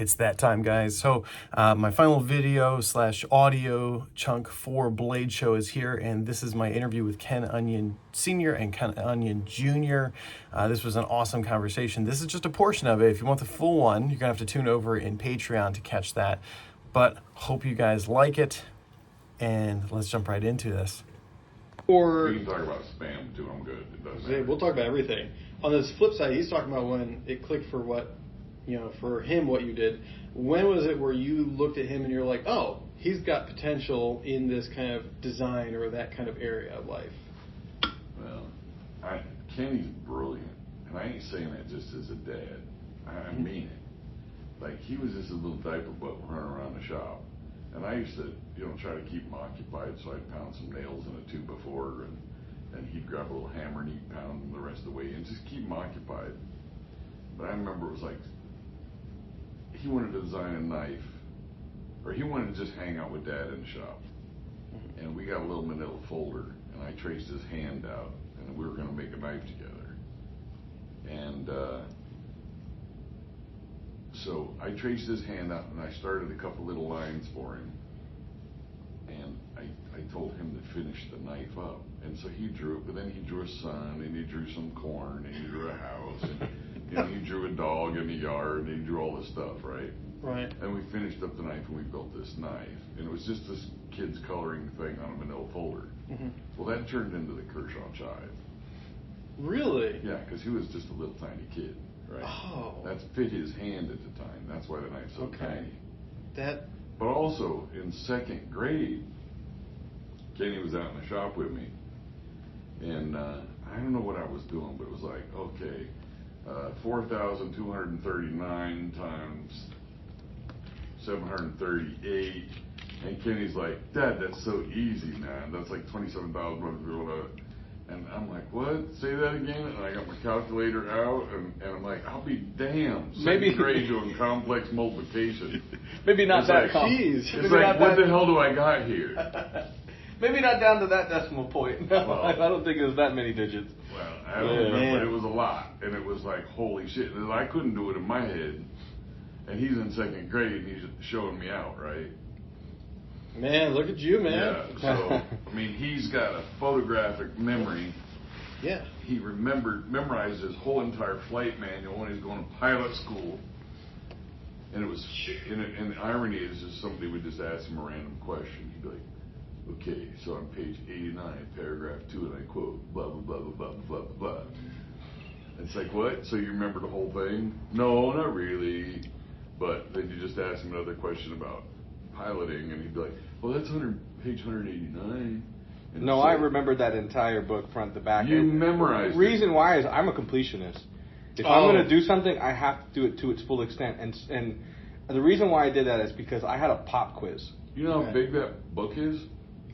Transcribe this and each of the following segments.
It's that time, guys. So my final video / audio chunk for Blade Show is here, and this is my interview with Ken Onion Sr. and Ken Onion Jr. This was an awesome conversation. This is just a portion of it. If you want the full one, you're going to have to tune over in Patreon to catch that. But hope you guys like it, and let's jump right into this. Or you can talk about spam too. I'm good. It doesn't matter. We'll talk about everything. On this flip side, he's talking about when it clicked for what, for him, what you did. When was it where you looked at him and you're like, oh, he's got potential in this kind of design or that kind of area of life? Well, Kenny's brilliant, and I ain't saying that just as a dad. I mean it. Like, he was just a little diaper butt running around the shop. And I used to, try to keep him occupied, so I'd pound some nails in a 2x4, and he'd grab a little hammer and he'd pound them the rest of the way and just keep him occupied. But I remember it was like, he wanted to design a knife, or he wanted to just hang out with Dad in the shop. And we got a little manila folder, and I traced his hand out, and we were going to make a knife together. And so I traced his hand out, and I started a couple little lines for him. And I told him to finish the knife up. And so he drew it, but then he drew a sun, and he drew some corn, and he drew a house, and he drew a dog in the yard, and he drew all this stuff, right? Right. And we finished up the knife, and we built this knife. And it was just this kid's coloring thing on a manila folder. Mm-hmm. Well, that turned into the Kershaw chive. Really? Yeah, because he was just a little tiny kid. Right. Oh. That's fit his hand at the time. That's why the knife's so tiny. But also, in second grade, Kenny was out in the shop with me. And I don't know what I was doing, but it was like, okay, 4,239 times 738. And Kenny's like, Dad, that's so easy, man. That's like 27,000. And I'm like, what? Say that again? And I got my calculator out, and I'm like, I'll be damned. Second grade doing complex multiplication. Maybe not that like, complex. It's like, what the hell do I got here? Maybe not down to that decimal point. Well, I don't think it was that many digits. Well, I don't remember, but it was a lot. And it was like, holy shit. And I couldn't do it in my head. And he's in second grade, and he's showing me out, right? Man, look at you, man. Yeah, so, I mean, he's got a photographic memory. Yeah. He memorized his whole entire flight manual when he was going to pilot school. And it was, and the irony is just somebody would just ask him a random question. He'd be like, okay, so on page 89, paragraph 2, and I quote, blah, blah, blah, blah, blah, blah, blah, blah. And it's like, what? So you remember the whole thing? No, not really. But then you just ask him another question about piloting, and he'd be like, well, that's page 189. And no, so, I remembered that entire book front to back. You memorized it. The reason why is I'm a completionist. If I'm going to do something, I have to do it to its full extent. And the reason why I did that is because I had a pop quiz. You know how big that book is?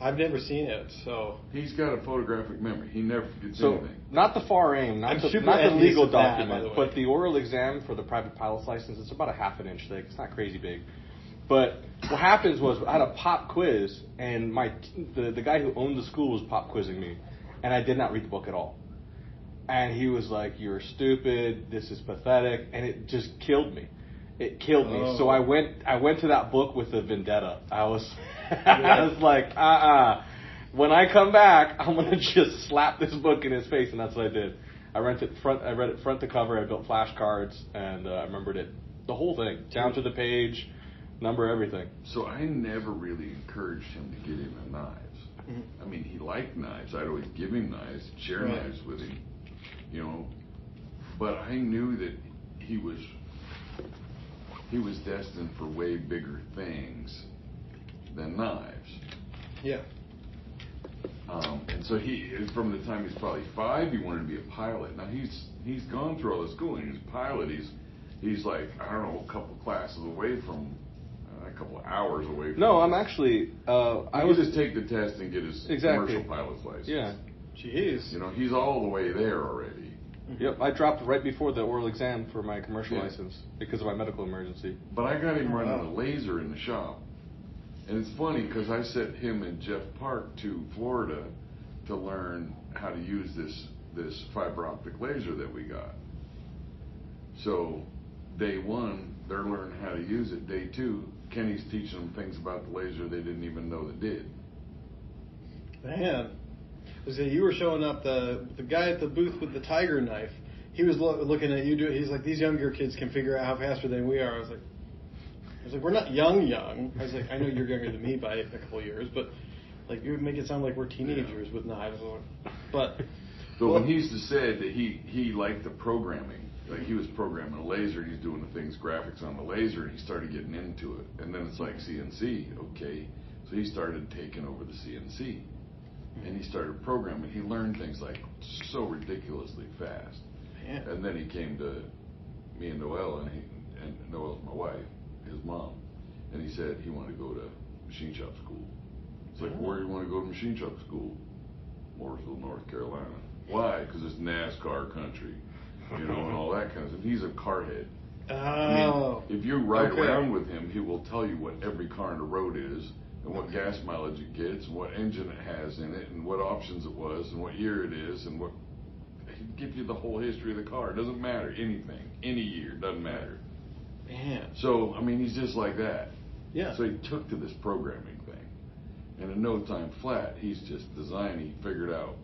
I've never seen it, so... He's got a photographic memory. He never forgets anything. Not the FAR aim, not the legal document, but the oral exam for the private pilot's license, it's about a half an inch thick. It's not crazy big. But what happens was I had a pop quiz, and the guy who owned the school was pop quizzing me, and I did not read the book at all. And he was like, "You're stupid. This is pathetic," and it just killed me. It killed me. So I went to that book with a vendetta. I was like, when I come back, I'm gonna just slap this book in his face, and that's what I did. I read it front to cover. I built flashcards, and I remembered it, the whole thing, down to the page. Number everything. So I never really encouraged him to get into knives. Mm-hmm. I mean, he liked knives. I'd always give him knives, share knives with him, But I knew that he was destined for way bigger things than knives. Yeah. And so from the time he's probably 5, he wanted to be a pilot. Now he's gone through all the schooling. He's a pilot. He's like, I don't know, a couple classes away from. A couple of hours away from I'm actually... I would just take the test and get his commercial pilot's license. Yeah. Jeez. He's all the way there already. Yep, I dropped right before the oral exam for my commercial license because of my medical emergency. But I got him running a laser in the shop. And it's funny because I sent him and Jeff Park to Florida to learn how to use this fiber optic laser that we got. So day one, they're learning how to use it. Day 2, Kenny's teaching them things about the laser they didn't even know they did. Man. So you were showing up the guy at the booth with the tiger knife. He was looking at you. He's like, these younger kids can figure out how faster than we are. I was like, we're not young. I was like, I know you're younger than me by a couple of years, but like you make it sound like we're teenagers with knives. But so when he used to say that he liked the programming, like he was programming a laser, and he's doing the things graphics on the laser, and he started getting into it. And then it's like CNC, okay. So he started taking over the CNC. And he started programming. He learned things like so ridiculously fast. Man. And then he came to me and Noelle, and Noelle's my wife, his mom, and he said he wanted to go to machine shop school. It's like, where do you want to go to machine shop school? Mooresville, North Carolina. Why? Because it's NASCAR country, and all that kind of stuff. He's a car head. Oh. I mean, if you ride around with him, he will tell you what every car on the road is, and what gas mileage it gets, and what engine it has in it, and what options it was, and what year it is, and what. He'd give you the whole history of the car. It doesn't matter. Anything. Any year. Doesn't matter. Man. So, I mean, he's just like that. Yeah. So he took to this programming thing. And in no time flat, he's just designing. He figured out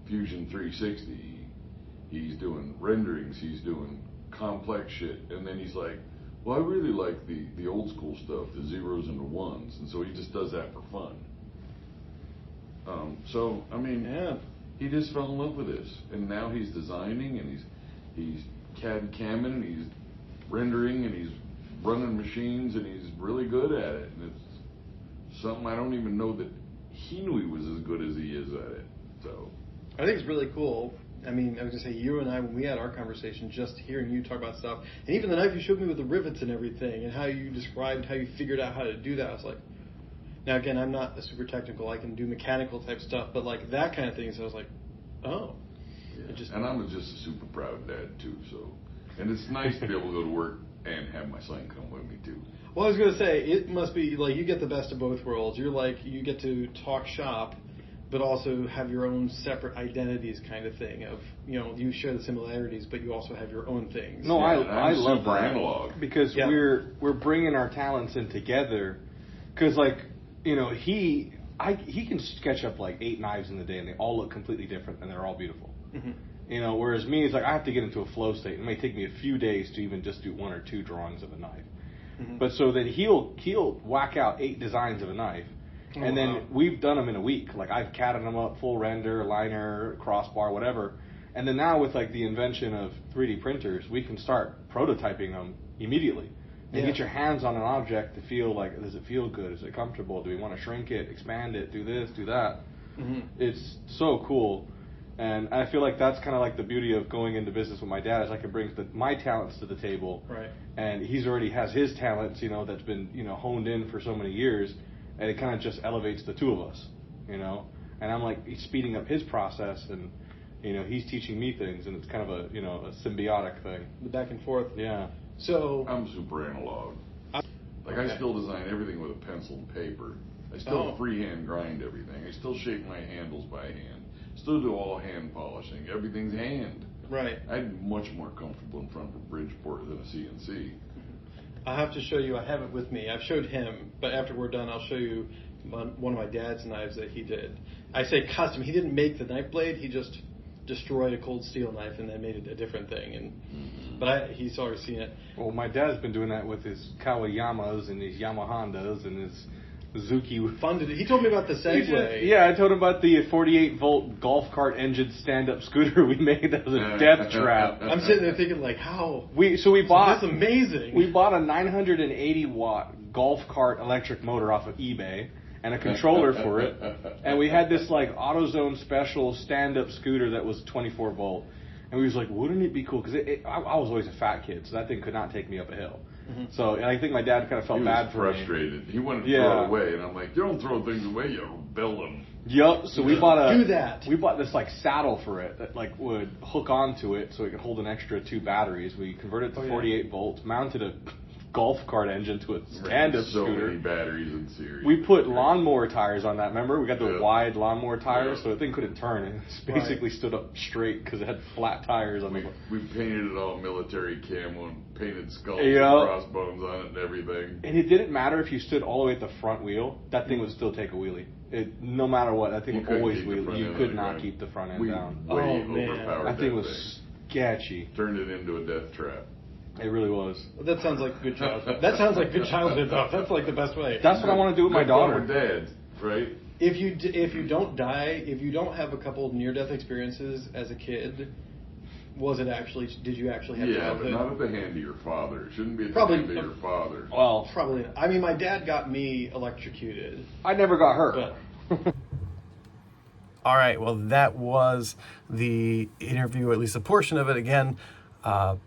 Fusion 360. He's doing renderings. He's doing complex shit. And then he's like, well, I really like the old school stuff, the zeros and the ones. And so he just does that for fun. So, I mean, yeah. He just fell in love with this. And now he's designing, and he's CAD and camming, and he's rendering, and he's running machines, and he's really good at it. And it's something I don't even know that he knew he was as good as he is at it. So I think it's really cool. I mean, I was going to say, you and I, when we had our conversation, just hearing you talk about stuff, and even the knife you showed me with the rivets and everything, and how you described how you figured out how to do that, I was like, now again, I'm not a super technical, I can do mechanical type stuff, but like that kind of thing, so I was like, oh. Yeah. And I'm just a super proud dad too, so, and it's nice to be able to go to work and have my son come with me too. Well, I was going to say, it must be, like, you get the best of both worlds. You're like, you get to talk shop, but also have your own separate identities kind of thing of, you share the similarities, but you also have your own things. No, I love super that. Analog. Because we're bringing our talents in together. Because, like, he can sketch up like 8 knives in the day, and they all look completely different, and they're all beautiful. Mm-hmm. Whereas me, it's like I have to get into a flow state. It may take me a few days to even just do 1 or 2 drawings of a knife. Mm-hmm. But so then he'll whack out 8 designs of a knife, and then we've done them in a week. Like I've catted them up, full render, liner, crossbar, whatever. And then now with like the invention of 3D printers, we can start prototyping them immediately. And get your hands on an object to feel like, does it feel good? Is it comfortable? Do we want to shrink it, expand it, do this, do that? Mm-hmm. It's so cool. And I feel like that's kind of like the beauty of going into business with my dad, is I can bring my talents to the table. Right. And he's already has his talents, that's been, honed in for so many years. And it kind of just elevates the two of us, And I'm like, he's speeding up his process, and, he's teaching me things. And it's kind of a, a symbiotic thing. The back and forth. Yeah. So I'm super analog. I still design everything with a pencil and paper. I still freehand grind everything. I still shape my handles by hand. Still do all hand polishing. Everything's hand. Right. I'm much more comfortable in front of a Bridgeport than a CNC. I'll have to show you. I have it with me. I've showed him, but after we're done, I'll show you one of my dad's knives that he did. I say custom. He didn't make the knife blade. He just destroyed a cold steel knife and then made it a different thing. And but he's already seen it. Well, my dad's been doing that with his Kawayamas and his Yamahondas and his Suzuki. He told me about the Segway. I told him about the 48-volt golf cart engine stand-up scooter we made that was a death trap. I'm sitting there thinking, like, how? We bought. That's amazing. We bought a 980-watt golf cart electric motor off of eBay and a controller for it, and we had this like AutoZone special stand-up scooter that was 24 volt, and we was like, wouldn't it be cool? Because I was always a fat kid, so that thing could not take me up a hill. Mm-hmm. So and I think my dad kind of felt bad for me. He was frustrated. He wanted to throw it away, and I'm like, you don't throw things away, you build them. Yep. So we bought do that. We bought this like saddle for it that like would hook onto it so it could hold an extra 2 batteries. We converted it to 48 volts, mounted a golf cart engine to a stand-up so scooter. many batteries in series. We put lawnmower tires on that. Remember, we got the wide lawnmower tires, Yeah. so the thing couldn't turn. It basically stood up straight because it had flat tires on the. We painted it all military camo and painted skulls Yeah. and crossbones on it and everything. And it didn't matter if you stood all the way at the front wheel. That thing would still take a wheelie. No matter what, that thing You would couldn't always keep the wheel. front You end could on the not ground. keep the front end We down. way Oh, man. overpowered That thing was sketchy. Turned it into a death trap. It really was. That sounds like good childhood. That sounds like good childhood stuff. That's like the best way. That's what I want to do with my Good fun daughter. with dads, right? If you don't die, if you don't have a couple near-death experiences as a kid, did you actually have Yeah, childhood? but not at the hand of your father. It shouldn't be at the Probably- hand of your father. Well, Probably not. I mean, my dad got me electrocuted. I never got hurt. But All right, well, that was the interview, or at least a portion of it. Again,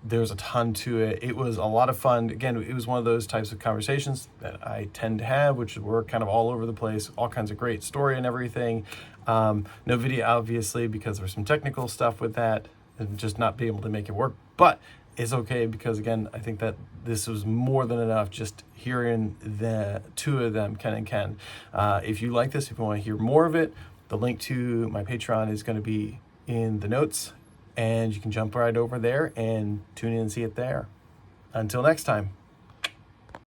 there's a ton to it. It was a lot of fun. Again, it was one of those types of conversations that I tend to have, which were kind of all over the place, all kinds of great story and everything. No video, obviously, because there's some technical stuff with that and just not being able to make it work. But it's okay because, again, I think that this was more than enough just hearing the two of them, Ken and Ken. If you like this, if you want to hear more of it, the link to my Patreon is going to be in the notes, and you can jump right over there and tune in and see it there. Until next time.